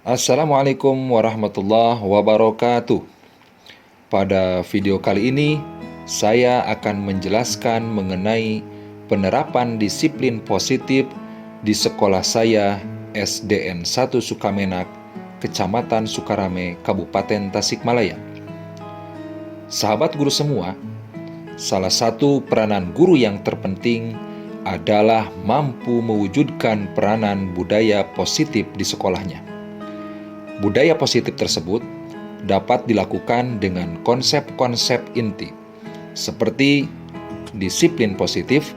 Assalamualaikum warahmatullahi wabarakatuh. Pada video kali ini, saya akan menjelaskan mengenai penerapan disiplin positif di sekolah saya SDN 1 Sukamenak, Kecamatan Sukarame, Kabupaten Tasikmalaya. Sahabat guru semua, salah satu peranan guru yang terpenting adalah mampu mewujudkan peranan budaya positif di sekolahnya. Budaya positif tersebut dapat dilakukan dengan konsep-konsep inti seperti disiplin positif,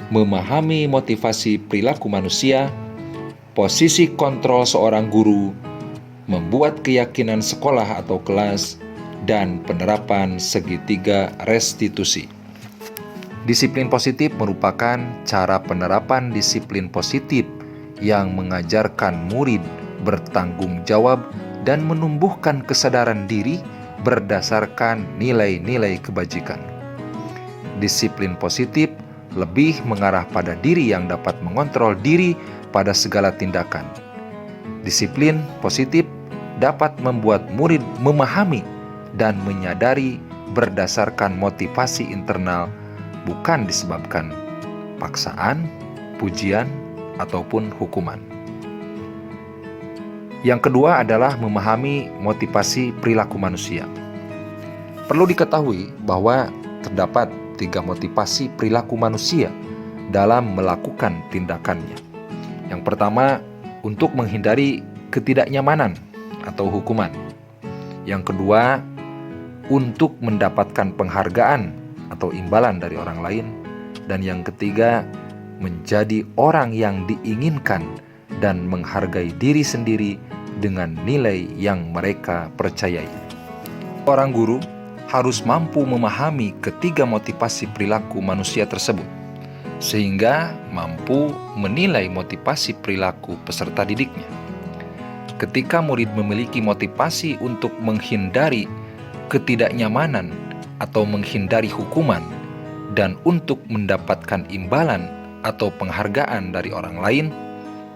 memahami motivasi perilaku manusia, posisi kontrol seorang guru, membuat keyakinan sekolah atau kelas, dan penerapan segitiga restitusi. Disiplin positif merupakan cara penerapan disiplin positif yang mengajarkan murid bertanggung jawab dan menumbuhkan kesadaran diri berdasarkan nilai-nilai kebajikan. Disiplin positif lebih mengarah pada diri yang dapat mengontrol diri pada segala tindakan. Disiplin positif dapat membuat murid memahami dan menyadari berdasarkan motivasi internal, bukan disebabkan paksaan, pujian, ataupun hukuman. Yang kedua adalah memahami motivasi perilaku manusia. Perlu diketahui bahwa terdapat 3 motivasi perilaku manusia dalam melakukan tindakannya. Yang pertama, untuk menghindari ketidaknyamanan atau hukuman. Yang kedua, untuk mendapatkan penghargaan atau imbalan dari orang lain. Dan yang ketiga, menjadi orang yang diinginkan dan menghargai diri sendiri dengan nilai yang mereka percayai. Seorang guru harus mampu memahami ketiga motivasi perilaku manusia tersebut, sehingga mampu menilai motivasi perilaku peserta didiknya. Ketika murid memiliki motivasi untuk menghindari ketidaknyamanan atau menghindari hukuman dan untuk mendapatkan imbalan atau penghargaan dari orang lain,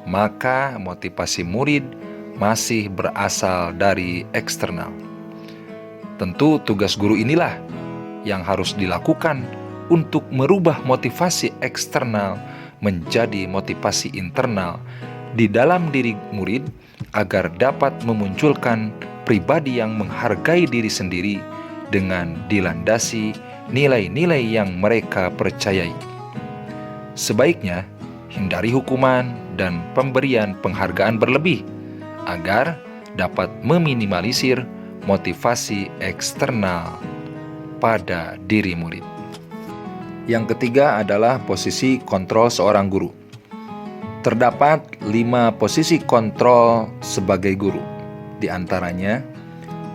maka motivasi murid masih berasal dari eksternal. Tentu tugas guru inilah yang harus dilakukan untuk merubah motivasi eksternal menjadi motivasi internal di dalam diri murid agar dapat memunculkan pribadi yang menghargai diri sendiri dengan dilandasi nilai-nilai yang mereka percayai. Sebaiknya hindari hukuman dan pemberian penghargaan berlebih agar dapat meminimalisir motivasi eksternal pada diri murid. Yang ketiga adalah posisi kontrol seorang guru. Terdapat 5 posisi kontrol sebagai guru. Di antaranya,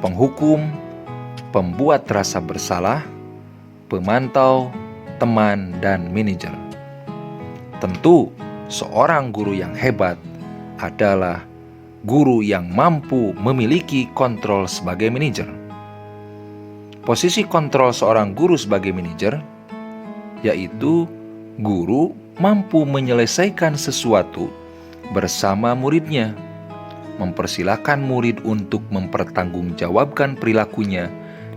penghukum, pembuat rasa bersalah, pemantau, teman, dan manajer. Tentu, seorang guru yang hebat adalah guru yang mampu memiliki kontrol sebagai manajer. Posisi kontrol seorang guru sebagai manajer yaitu guru mampu menyelesaikan sesuatu bersama muridnya, mempersilahkan murid untuk mempertanggungjawabkan perilakunya,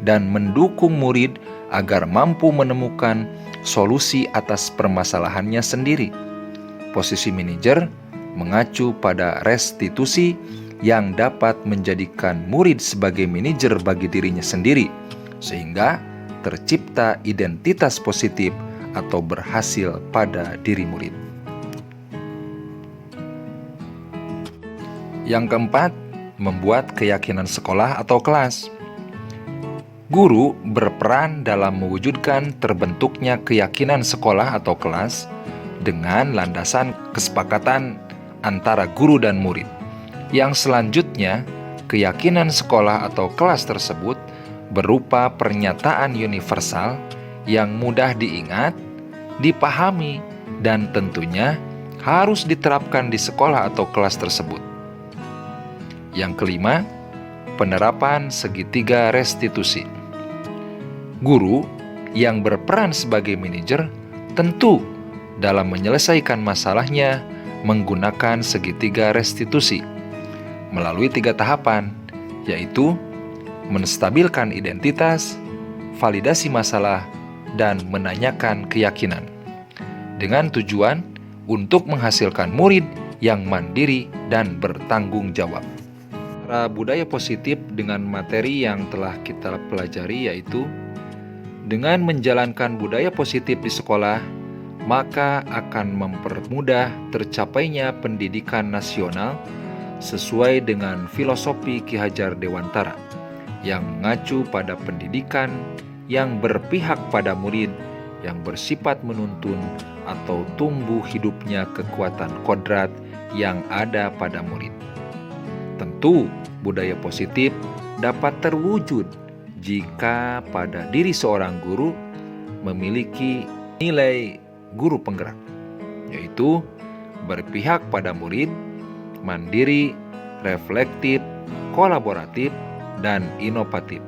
dan mendukung murid agar mampu menemukan solusi atas permasalahannya sendiri. Posisi manajer mengacu pada restitusi yang dapat menjadikan murid sebagai manajer bagi dirinya sendiri, sehingga tercipta identitas positif atau berhasil pada diri murid. Yang keempat, membuat keyakinan sekolah atau kelas. Guru berperan dalam mewujudkan terbentuknya keyakinan sekolah atau kelas dengan landasan kesepakatan antara guru dan murid. Yang selanjutnya, keyakinan sekolah atau kelas tersebut berupa pernyataan universal yang mudah diingat, dipahami, dan tentunya harus diterapkan di sekolah atau kelas tersebut. Yang kelima, penerapan segitiga restitusi. Guru yang berperan sebagai manajer tentu dalam menyelesaikan masalahnya menggunakan segitiga restitusi. melalui 3 tahapan, yaitu menstabilkan identitas, validasi masalah, dan menanyakan keyakinan, dengan tujuan untuk menghasilkan murid yang mandiri dan bertanggung jawab. Cara budaya positif dengan materi yang telah kita pelajari yaitu dengan menjalankan budaya positif di sekolah, maka akan mempermudah tercapainya pendidikan nasional sesuai dengan filosofi Ki Hajar Dewantara yang mengacu pada pendidikan yang berpihak pada murid, yang bersifat menuntun atau tumbuh hidupnya kekuatan kodrat yang ada pada murid. Tentu, budaya positif dapat terwujud jika pada diri seorang guru memiliki nilai guru penggerak, yaitu berpihak pada murid, mandiri, reflektif, kolaboratif, dan inovatif.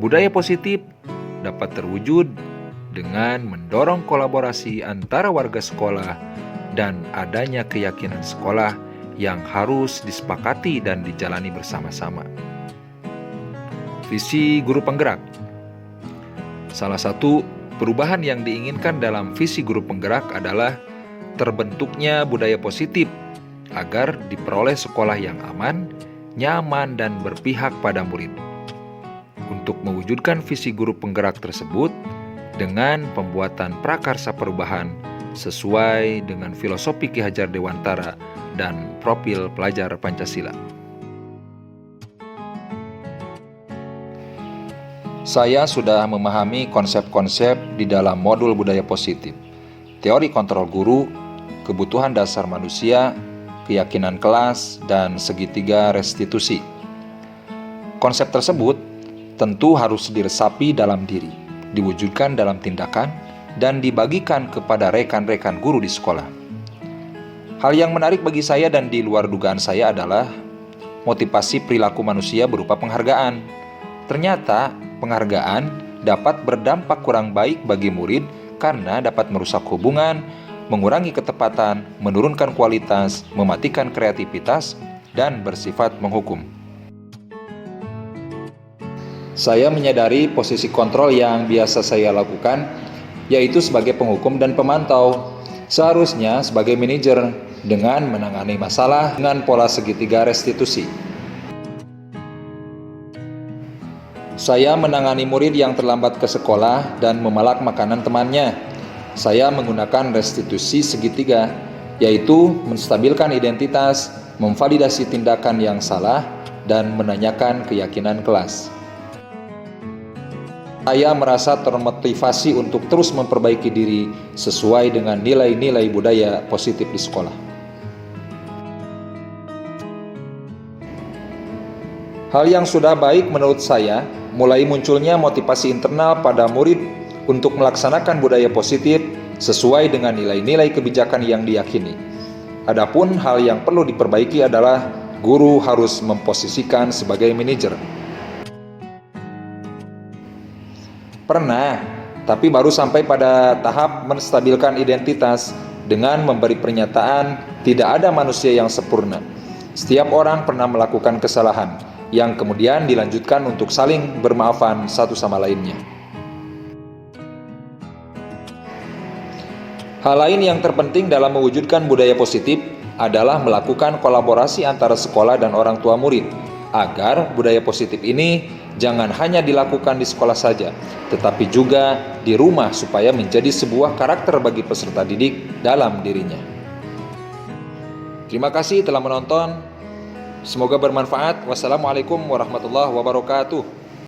Budaya positif dapat terwujud dengan mendorong kolaborasi antara warga sekolah dan adanya keyakinan sekolah yang harus disepakati dan dijalani bersama-sama. Visi guru penggerak. Salah satu perubahan yang diinginkan dalam visi guru penggerak adalah terbentuknya budaya positif agar diperoleh sekolah yang aman, nyaman, dan berpihak pada murid. Untuk mewujudkan visi guru penggerak tersebut dengan pembuatan prakarsa perubahan sesuai dengan filosofi Ki Hajar Dewantara dan profil pelajar Pancasila. Saya sudah memahami konsep-konsep di dalam modul budaya positif, teori kontrol guru, kebutuhan dasar manusia, keyakinan kelas, dan segitiga restitusi. Konsep tersebut tentu harus diresapi dalam diri, diwujudkan dalam tindakan, dan dibagikan kepada rekan-rekan guru di sekolah. Hal yang menarik bagi saya dan di luar dugaan saya adalah motivasi perilaku manusia berupa penghargaan. Ternyata penghargaan dapat berdampak kurang baik bagi murid karena dapat merusak hubungan, mengurangi ketepatan, menurunkan kualitas, mematikan kreativitas, dan bersifat menghukum. Saya menyadari posisi kontrol yang biasa saya lakukan, yaitu sebagai penghukum dan pemantau. Seharusnya sebagai manajer dengan menangani masalah dengan pola segitiga restitusi. Saya menangani murid yang terlambat ke sekolah dan memalak makanan temannya. Saya menggunakan restitusi segitiga, yaitu menstabilkan identitas, memvalidasi tindakan yang salah, dan menanyakan keyakinan kelas. Saya merasa termotivasi untuk terus memperbaiki diri sesuai dengan nilai-nilai budaya positif di sekolah. Hal yang sudah baik menurut saya, mulai munculnya motivasi internal pada murid untuk melaksanakan budaya positif sesuai dengan nilai-nilai kebijakan yang diyakini. Adapun hal yang perlu diperbaiki adalah guru harus memposisikan sebagai manajer. Pernah, tapi baru sampai pada tahap menstabilkan identitas dengan memberi pernyataan tidak ada manusia yang sempurna. Setiap orang pernah melakukan kesalahan yang kemudian dilanjutkan untuk saling bermaafan satu sama lainnya. Hal lain yang terpenting dalam mewujudkan budaya positif adalah melakukan kolaborasi antara sekolah dan orang tua murid, agar budaya positif ini jangan hanya dilakukan di sekolah saja, tetapi juga di rumah supaya menjadi sebuah karakter bagi peserta didik dalam dirinya. Terima kasih telah menonton. Semoga bermanfaat. Wassalamualaikum warahmatullahi wabarakatuh.